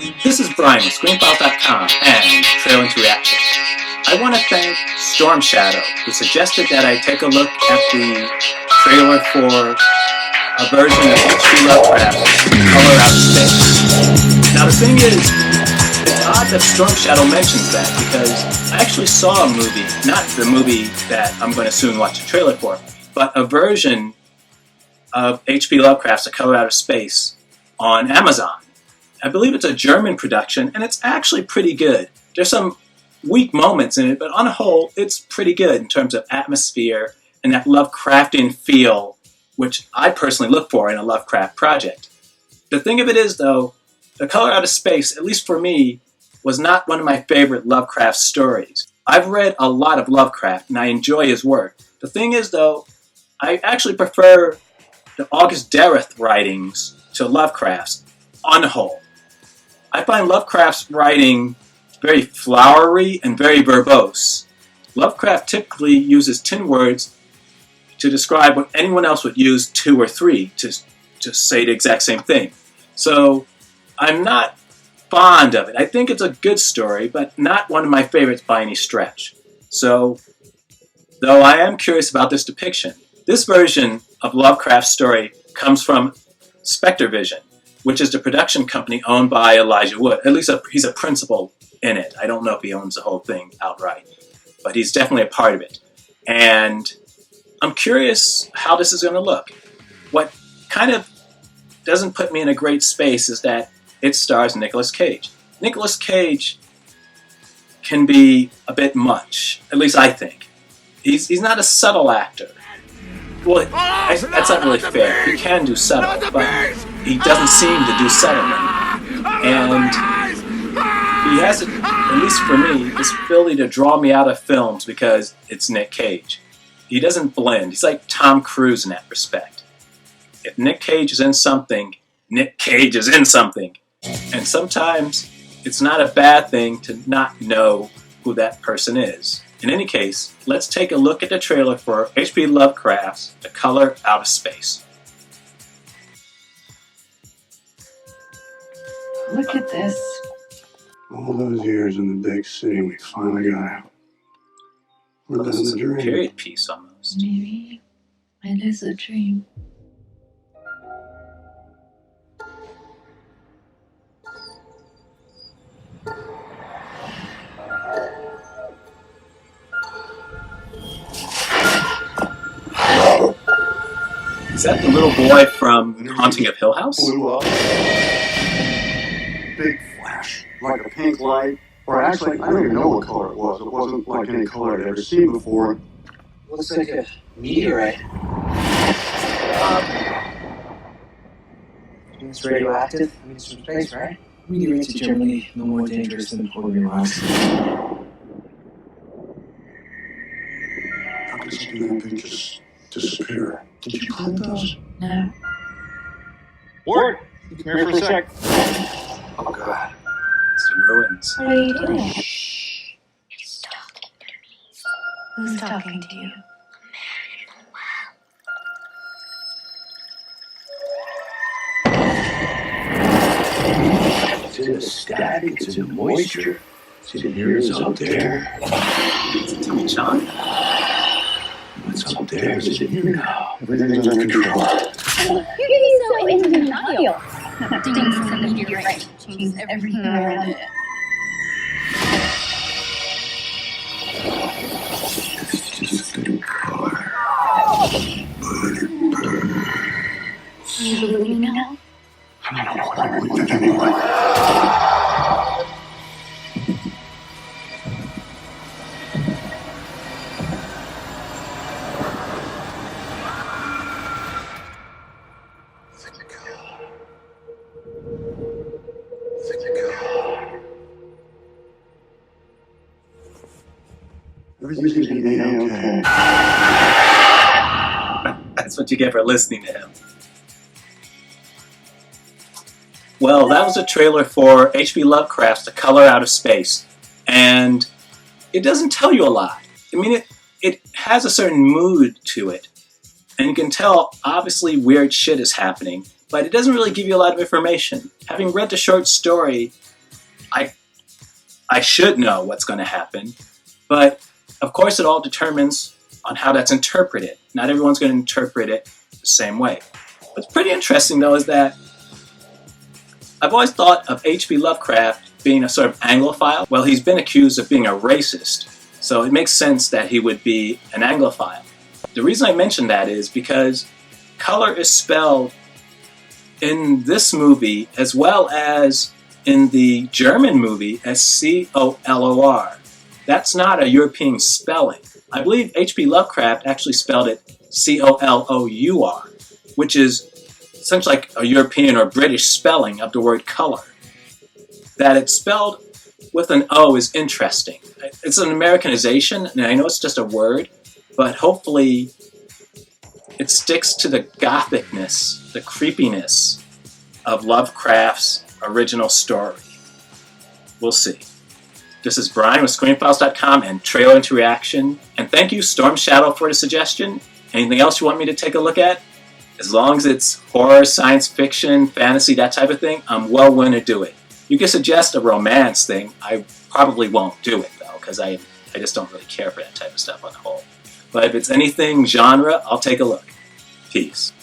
This is Brian with ScreenFiles.com and Trailer to Reaction. I want to thank Storm Shadow, who suggested that I take a look at the trailer for a version of H.P. Lovecraft, Color Out of Space. Now the thing is, it's odd that Storm Shadow mentions that, because I actually saw a movie, not the movie that I'm going to soon watch a trailer for, but a version of H.P. Lovecraft's A Color Out of Space on Amazon. I believe it's a German production, and it's actually pretty good. There's some weak moments in it, but on a whole, it's pretty good in terms of atmosphere and that Lovecraftian feel, which I personally look for in a Lovecraft project. The thing of it is, though, The Color Out of Space, at least for me, was not one of my favorite Lovecraft stories. I've read a lot of Lovecraft, and I enjoy his work. The thing is, though, I actually prefer the August Derleth writings to Lovecraft's on the whole. I find Lovecraft's writing very flowery and very verbose. Lovecraft typically uses 10 words to describe what anyone else would use 2 or 3 to say the exact same thing. So I'm not fond of it. I think it's a good story, but not one of my favorites by any stretch. So, though I am curious about this depiction, this version of Lovecraft's story comes from Spectrevision, which is the production company owned by Elijah Wood. At least he's a principal in it. I don't know if he owns the whole thing outright, but he's definitely a part of it. And I'm curious how this is going to look. What kind of doesn't put me in a great space is that it stars Nicolas Cage. Nicolas Cage can be a bit much, at least I think. He's not a subtle actor. Well, that's not really fair. He can do subtle, but he doesn't seem to do subtle. And he has, at least for me, this ability to draw me out of films because it's Nick Cage. He doesn't blend. He's like Tom Cruise in that respect. If Nick Cage is in something, Nick Cage is in something. And sometimes it's not a bad thing to not know who that person is. In any case, let's take a look at the trailer for H.P. Lovecraft's The Color Out of Space. Look at this. All those years in the big city, we finally got out. We're This is living a the dream. period piece almost. Maybe it is a dream. Is that the little boy from Haunting of Hill House? Blew up. Big flash, like a pink light. Or actually, I don't even know what color it was. It wasn't like any color I'd ever seen before. Looks like a meteorite. It's radioactive. I mean, it's from space, right? Meteorites are generally no more dangerous than people realize. How could something that big just disappear? Did you plant those? No. Ward, you come here for a sec. Oh, God. It's the ruins. What are you doing? Shh. He's talking to me. Who's talking to you? It's in the static, it's in the moisture. It's in here, it's up there. Is it Tommy John? What's up there is in here now. Everything's under control. You're getting so into denial. Things in the meteorite changes everything around it. It's just a car. But it burns. You believe me now? I don't know what I believe in anyway. Everything's gonna be okay. That's what you get for listening to him. Well, that was a trailer for H.P. Lovecraft's The Color Out of Space. And it doesn't tell you a lot. I mean, it has a certain mood to it. And you can tell, obviously, weird shit is happening. But it doesn't really give you a lot of information. Having read the short story, I should know what's going to happen, but of course it all determines on how that's interpreted. Not everyone's going to interpret it the same way. What's pretty interesting though is that I've always thought of H.P. Lovecraft being a sort of Anglophile. Well, he's been accused of being a racist, so it makes sense that he would be an Anglophile. The reason I mention that is because color is spelled in this movie as well as in the German movie as C-O-L-O-R. That's not a European spelling. I believe H.P. Lovecraft actually spelled it C-O-L-O-U-R, which is essentially like a European or British spelling of the word color. That it's spelled with an O is interesting. It's an Americanization, and I know it's just a word, but hopefully it sticks to the gothicness, the creepiness of Lovecraft's original story. We'll see. This is Brian with ScreenFiles.com and Trailer into Reaction. And thank you, Storm Shadow, for the suggestion. Anything else you want me to take a look at? As long as it's horror, science fiction, fantasy, that type of thing, I'm well willing to do it. You can suggest a romance thing. I probably won't do it, though, because I just don't really care for that type of stuff on the whole. But if it's anything genre, I'll take a look. Peace.